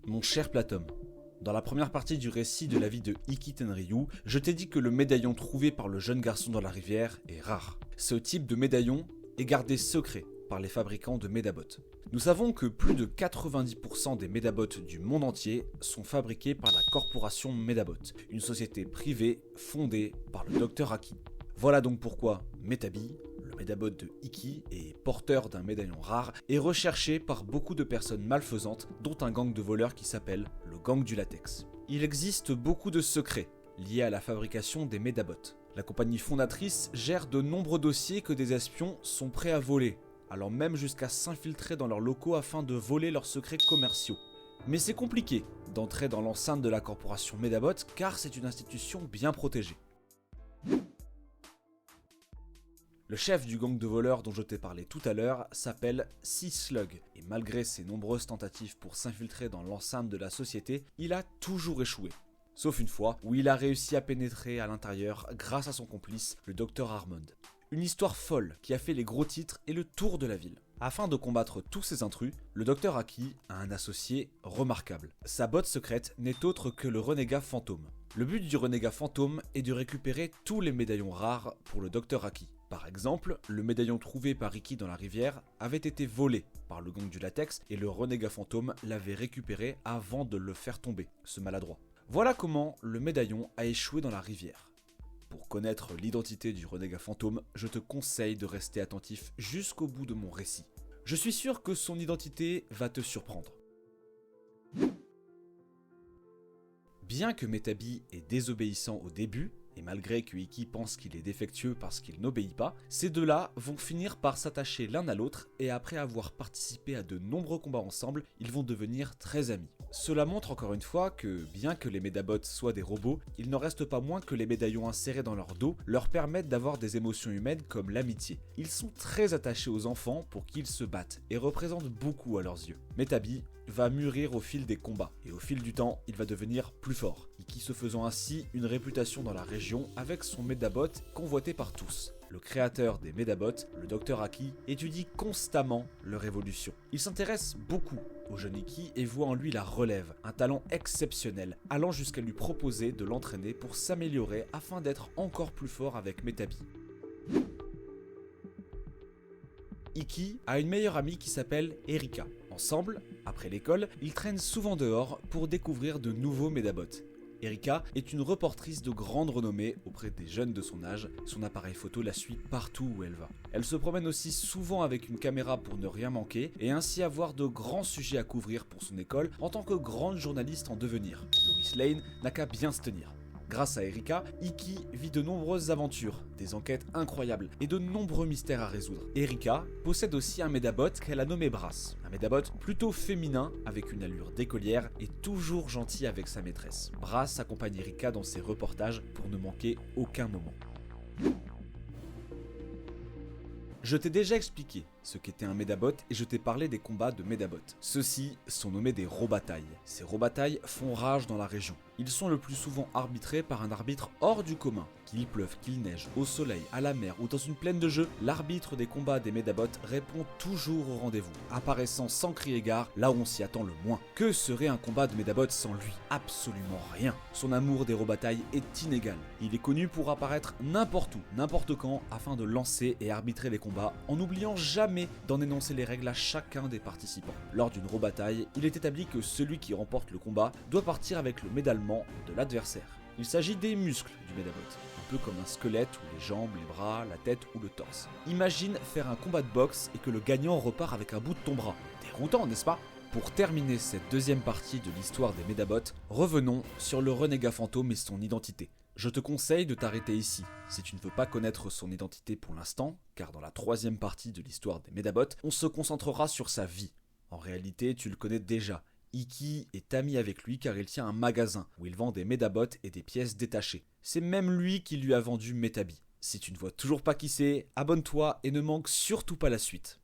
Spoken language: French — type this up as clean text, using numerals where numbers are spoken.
Mon cher Platom, dans la première partie du récit de la vie de Ikki Tenryu, je t'ai dit que le médaillon trouvé par le jeune garçon dans la rivière est rare. Ce type de médaillon est gardé secret par les fabricants de Medabot. Nous savons que plus de 90% des Medabot du monde entier sont fabriqués par la corporation Medabot, une société privée fondée par le Dr Aki. Voilà donc pourquoi Metabi, le Medabot de Ikki et porteur d'un médaillon rare, est recherché par beaucoup de personnes malfaisantes, dont un gang de voleurs qui s'appelle le gang du latex. Il existe beaucoup de secrets liés à la fabrication des Medabot. La compagnie fondatrice gère de nombreux dossiers que des espions sont prêts à voler, allant même jusqu'à s'infiltrer dans leurs locaux afin de voler leurs secrets commerciaux. Mais c'est compliqué d'entrer dans l'enceinte de la corporation Medabot car c'est une institution bien protégée. Le chef du gang de voleurs dont je t'ai parlé tout à l'heure s'appelle Sea Slug, et malgré ses nombreuses tentatives pour s'infiltrer dans l'enceinte de la société, il a toujours échoué. Sauf une fois où il a réussi à pénétrer à l'intérieur grâce à son complice, le Dr Armond. Une histoire folle qui a fait les gros titres et le tour de la ville. Afin de combattre tous ces intrus, le Dr Aki a un associé remarquable. Sa botte secrète n'est autre que le renégat fantôme. Le but du renégat fantôme est de récupérer tous les médaillons rares pour le Dr Aki. Par exemple, le médaillon trouvé par Ikki dans la rivière avait été volé par le gang du latex et le renégat fantôme l'avait récupéré avant de le faire tomber, ce maladroit. Voilà comment le médaillon a échoué dans la rivière. Pour connaître l'identité du renégat fantôme, je te conseille de rester attentif jusqu'au bout de mon récit. Je suis sûr que son identité va te surprendre. Bien que Metabi est désobéissant au début, et malgré que Ikki pense qu'il est défectueux parce qu'il n'obéit pas, ces deux-là vont finir par s'attacher l'un à l'autre et après avoir participé à de nombreux combats ensemble, ils vont devenir très amis. Cela montre encore une fois que, bien que les Medabot soient des robots, il n'en reste pas moins que les médaillons insérés dans leur dos leur permettent d'avoir des émotions humaines comme l'amitié. Ils sont très attachés aux enfants pour qu'ils se battent et représentent beaucoup à leurs yeux. Metabi va mûrir au fil des combats et au fil du temps, il va devenir plus fort. Ikki se faisant ainsi une réputation dans la région avec son Medabot convoité par tous. Le créateur des Medabot, le Dr Aki, étudie constamment leur évolution. Il s'intéresse beaucoup au jeune Ikki et voit en lui la relève, un talent exceptionnel, allant jusqu'à lui proposer de l'entraîner pour s'améliorer afin d'être encore plus fort avec Metabi. Ikki a une meilleure amie qui s'appelle Erika. Ensemble, après l'école, ils traînent souvent dehors pour découvrir de nouveaux Medabot. Erika est une reportrice de grande renommée auprès des jeunes de son âge, son appareil photo la suit partout où elle va. Elle se promène aussi souvent avec une caméra pour ne rien manquer et ainsi avoir de grands sujets à couvrir pour son école en tant que grande journaliste en devenir. Lois Lane n'a qu'à bien se tenir. Grâce à Erika, Ikki vit de nombreuses aventures, des enquêtes incroyables et de nombreux mystères à résoudre. Erika possède aussi un Medabot qu'elle a nommé Brass. Un Medabot plutôt féminin avec une allure d'écolière et toujours gentil avec sa maîtresse. Brass accompagne Erika dans ses reportages pour ne manquer aucun moment. Je t'ai déjà expliqué ce qu'était un Medabot et je t'ai parlé des combats de Medabot. Ceux-ci sont nommés des robatailles. Ces robatailles font rage dans la région. Ils sont le plus souvent arbitrés par un arbitre hors du commun. Qu'il pleuve, qu'il neige, au soleil, à la mer ou dans une plaine de jeu, l'arbitre des combats des Medabot répond toujours au rendez-vous, apparaissant sans crier gare là où on s'y attend le moins. Que serait un combat de Medabot sans lui? Absolument rien. Son amour des robatailles est inégal. Il est connu pour apparaître n'importe où, n'importe quand, afin de lancer et arbitrer les combats, en n'oubliant jamais d'en énoncer les règles à chacun des participants. Lors d'une robataille, il est établi que celui qui remporte le combat doit partir avec le médaillement de l'adversaire. Il s'agit des muscles du Medabot, un peu comme un squelette ou les jambes, les bras, la tête ou le torse. Imagine faire un combat de boxe et que le gagnant repart avec un bout de ton bras. Déroutant, n'est-ce pas? Pour terminer cette deuxième partie de l'histoire des Medabot, revenons sur le renégat fantôme et son identité. Je te conseille de t'arrêter ici, si tu ne veux pas connaître son identité pour l'instant, car dans la troisième partie de l'histoire des Medabot, on se concentrera sur sa vie. En réalité, tu le connais déjà. Ikki est ami avec lui car il tient un magasin où il vend des Medabot et des pièces détachées. C'est même lui qui lui a vendu Metabi. Si tu ne vois toujours pas qui c'est, abonne-toi et ne manque surtout pas la suite.